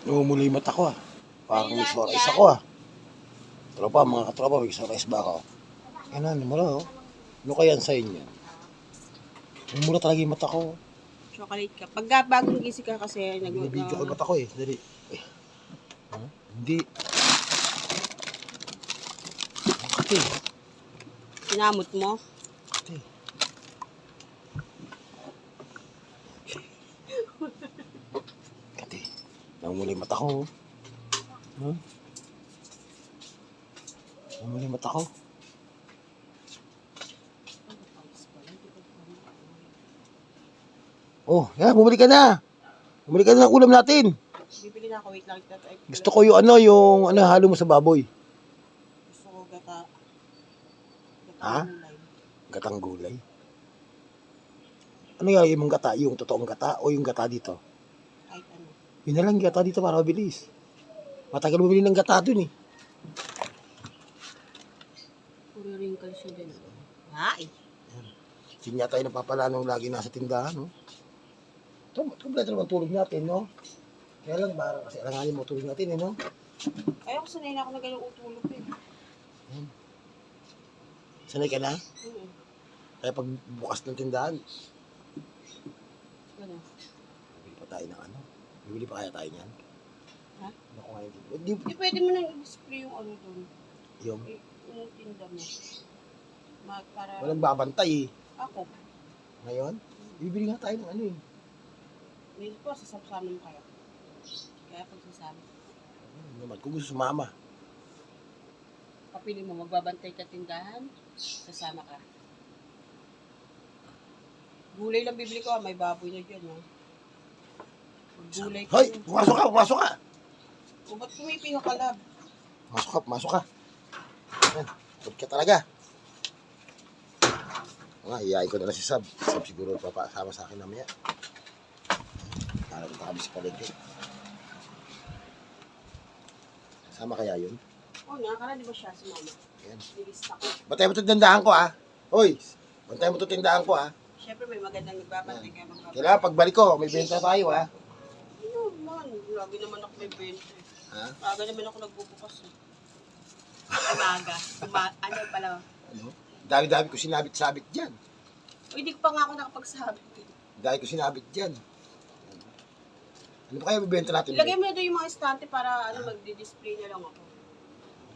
Namumula yung mata ko ah. Parang may sorais ako ah. Tropa, mga katropa, may sorais ba ako? Yan na, namula oh. Ano kaya sa inyo? Namumula talaga yung mata ko. Chocolate ka. Pagka bagong gising ka kasi Binibidyo ko yung mata ko eh. Dali. Eh. Huh? Hindi. Kati. Sinamot mo. Kati. Kati. Namumula yung mata ko. Huh? Namumula yung mata ko. Oh, yan, bumili ka na. Bumili ka na ng ulam natin. Bibili na ako. Wait lang. Gusto ko yung halo mo sa baboy. Gusto ko gata. Ha? Gulay. Gatang gulay. Ano yung mong gata? Yung totoong gata o yung gata dito? Kahit ano. Yun na lang gata dito para mabilis. Matagal bumili ng gata dun eh. Puro wrinkles siya din. Ay! Yun yata yung napapala nung lagi nasa tindahan, no? Ito, kompleto naman tulog natin, no? Kaya lang, parang kasi alanganin mo tulog natin, eh, no? Ayaw ko sanay na ako na ganyang utulog eh. Sanay ka na? Hmm. Kaya pag bukas ng tindahan, Ano? bibili pa tayo ng ano? Bibili pa kaya tayo niyan? Ha? Naku nga hindi. Hindi pwede mo nang i-display yung ano doon. Yung, Yung tinda mo. Para walang babantay, eh. ako. Ngayon, bibili nga tayo ng ano, eh. Ngayon po, sasama mo kayo. Kaya pag sasama. Ano naman, kung gusto sumama. Papili mo, magbabantay ka tindahan, sasama ka. Gulay lang bibili ko, may baboy na dyan, no? Gulay ka. Hoy! Pumasok ka! Pumasok ka! O, ba't kumipino ka, lab? Pumasok ka! Pumasok ka! Yan, good ka talaga. Nga, iyain ko na lang si Sab. Sab siguro papasama sa akin namaya. Para punta kami sa palengke. Sama kaya yun? Oo, nakakala, di ba siya si mama? Ayan. Nilista ko. Bantay mo ito tindahan ko ah. Hoy! Bantay mo ito tindahan ko ah. Siyempre, may magandang nagbabantay kaya magbabantay. Kailangan pagbalik ko, may benta tayo ah. Ano man, lagi naman ako may 20. Ha? Aga naman ako nagbubukas eh. Umaga. Ano pala? Ano? Dami-dami ko sinabit-sabit dyan. O, hindi ko pa nga ako nakapagsabi. Dami ko sinabit dyan. Ano pa kaya bibenta natin? Ilagay mo na doon yung mga estante para ano, magdi-display na lang ako.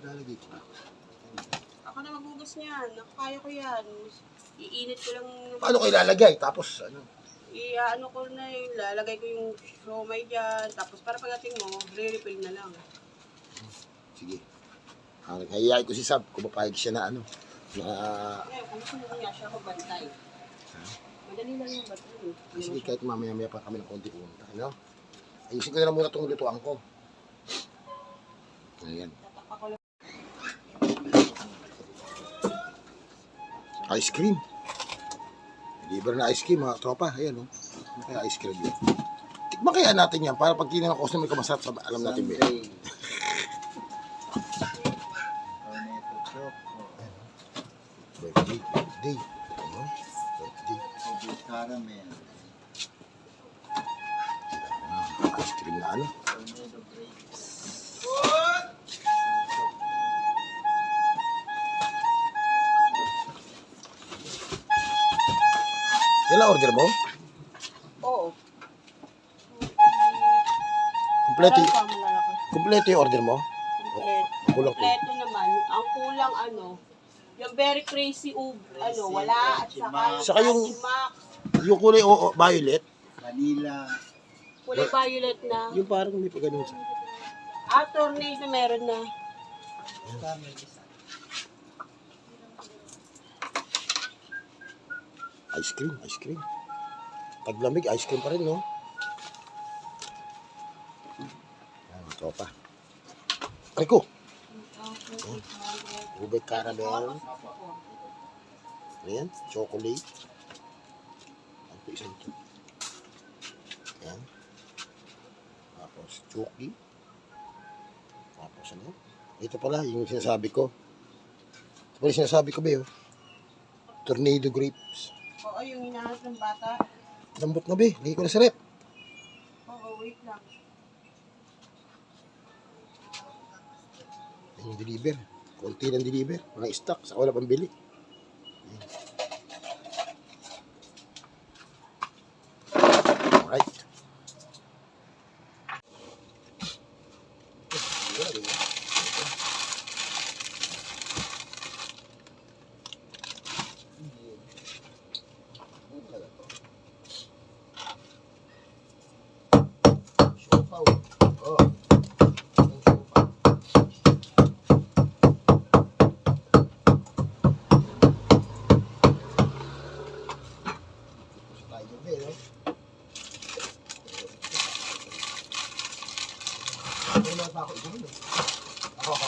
Lalagay ko. Ako na maghugas niyan. Kaya ko yan. Iinit ko lang. Paano ko ilalagay? Tapos ano? Ano ko na yung lalagay ko yung siomay dyan. Tapos para pagdating mo, re-refill na lang. Sige. Nahihiyain ko si Sab kung mapahig siya na ano. Ngayon, kung gusto mo nga siya ako bantay. Madali lang yung bantay. Kasi kahit mamaya-maya pa kami ng konti punta. Ano? Ayusin ko na lang muna itong lutuan ko. Ayan. Tatak ako lang. Ice cream. Libre na ice cream mga tropa. Ayan o. Ano kaya ice cream yun? Tikman kaya natin yan para pag tinanong ko may kamasarap sa alam natin ba? Birthday. Birthday. Ano? Birthday. Caramel. Ice cream na ano? Tornado grapes. Yan ang order mo? Oo. Kompleto, Parang pa malalaki. kompleto yung order mo? Kompleto. Kulang po. Kompleto naman. Ang kulang ano, yung very crazy ano, wala. At Saka yung- Max, Yung kulay violet, Vanilla. kulay violet na. yung parang may pagano'n siya. Tornado meron na. Caramel isa. Ice cream, ice cream. Taglamig, ice cream pa rin, no? Ayan, tropa. Rico, ube caramel. Ayan, chocolate. Ano po isang ito? Ayan. Tapos, choki. Tapos, ano? Ito pala, yung sinasabi ko. Ito pala yung sinasabi ko, Beo. Tornado grapes. Oo, yung hinahanap ng bata. Lambot na, Be. Lagi ko na sa rep. Oo, wait lang. Yung deliver. Konti ng deliver. Mga stock. Saka wala pambili. Alright. Wala din. Siopaw. Oh. Ang siopaw. Tayo ba eh, no? Wala pa ako. Ito mo. Ako.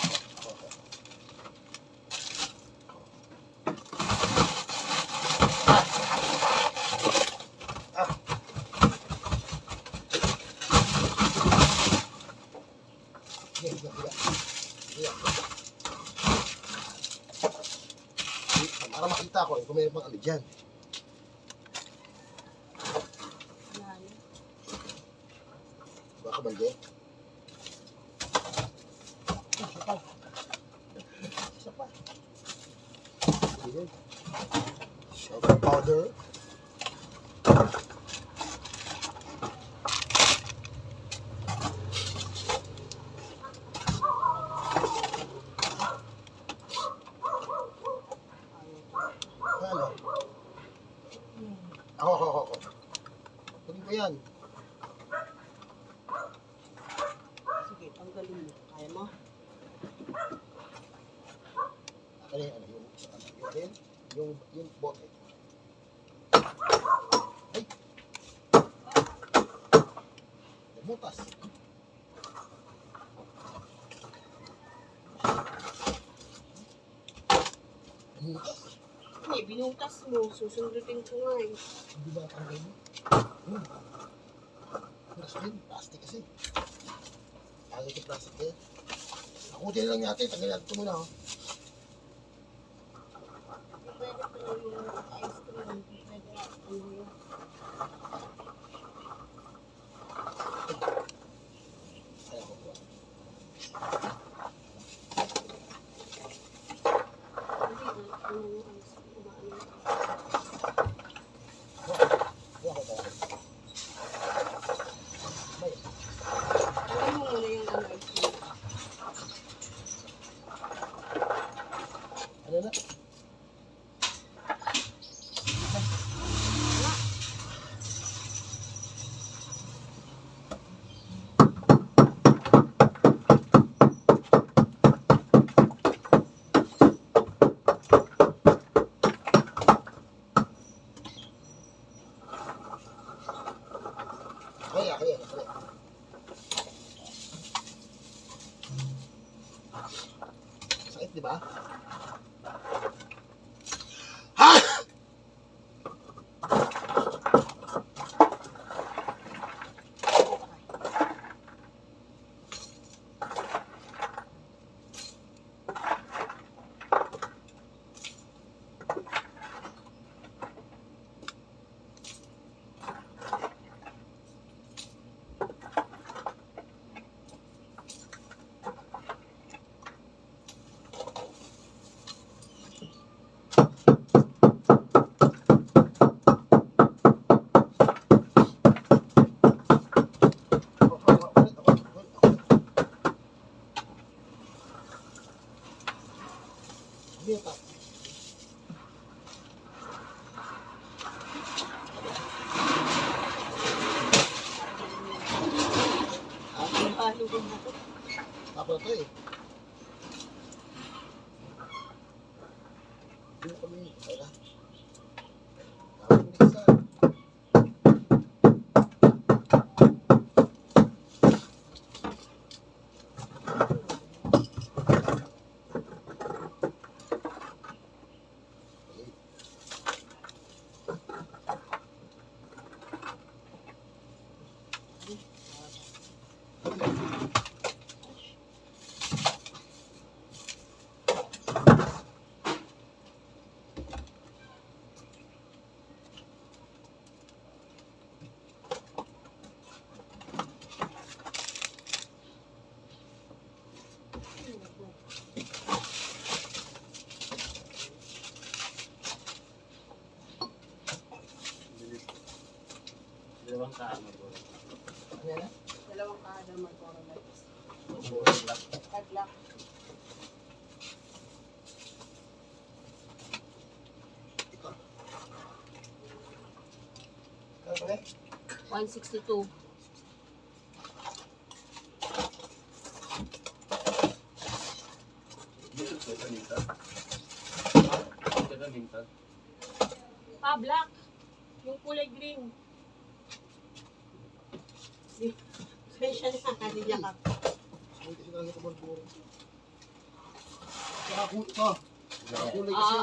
Sige. Para makita ko kung may pang ano dyan. Baka mali. Isa pa. Sige. Sugar powder. Ano? Ako. Kunin ko yan. Sige, tanggalin mo. Kaya mo? Ano yung yung bote. Ay! Butas. Butas. Hindi, binutas mo. Susundutin ko nga eh. Hindi ba tanggal mo? Plastic kasi. Pangit yung plastic eh. Nakutin lang natin. Tanggal natin ito muna. Oh. Pwede pa yung ice cream. Pwede ano yun. Kaya ko po. Hindi, ano yung ice cream. Umaano. Kuha ko tayo. May. Ano mo muna yung ano ice cream. Ano na? Kaya. Sakit, di ba? Ha! Dito. Ang halo ko na ito. Tapos ito eh. Dito kami. Kaya. Tapos isa. Ano yan? Dalawang kada mag-oral lights. Tag-lock. Ano ba? 162. Black. Yung kulay green. Special na kanila ka. Hindi sila nga tumagpuro. Saka ito. Kulay kasi.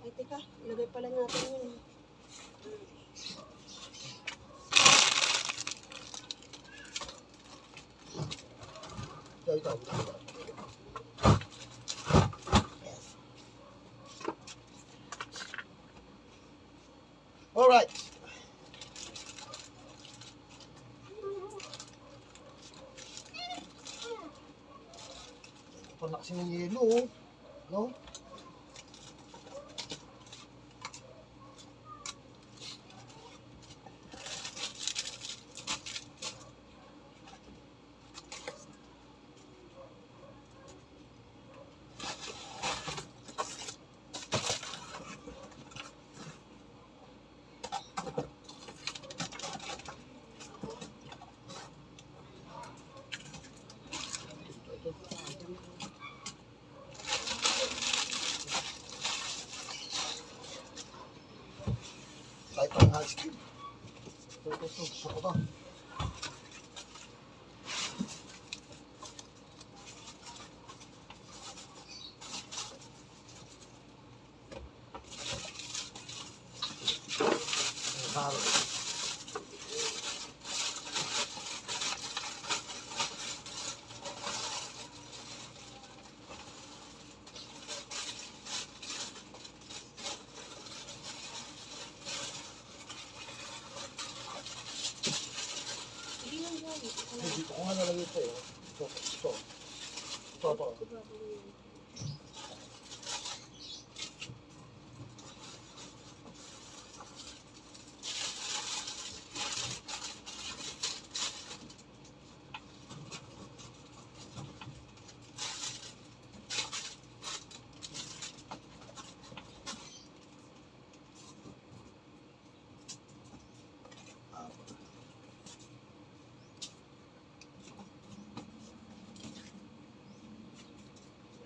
Ay, teka. Ilagay pala natin yun. Ito. Alright. Panak kasi ng yelo, oh. No? Kahit ang high speed. Ito. Gusto ko ba? Haro. Dito ko nga nalagay ito eh. Ito.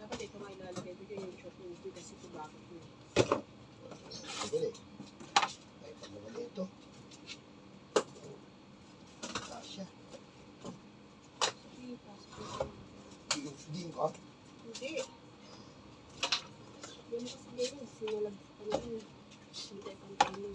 Dapat ito nga ilalagay ko yung short movie kasi ito bakit yun. Sige. Kahit ang nalagay ito. Kasya. Hindi, pasok. Hindi ka? Hindi. Yan kasi ganyan. Sinalag ko na yun. Hindi tayo pantay mo.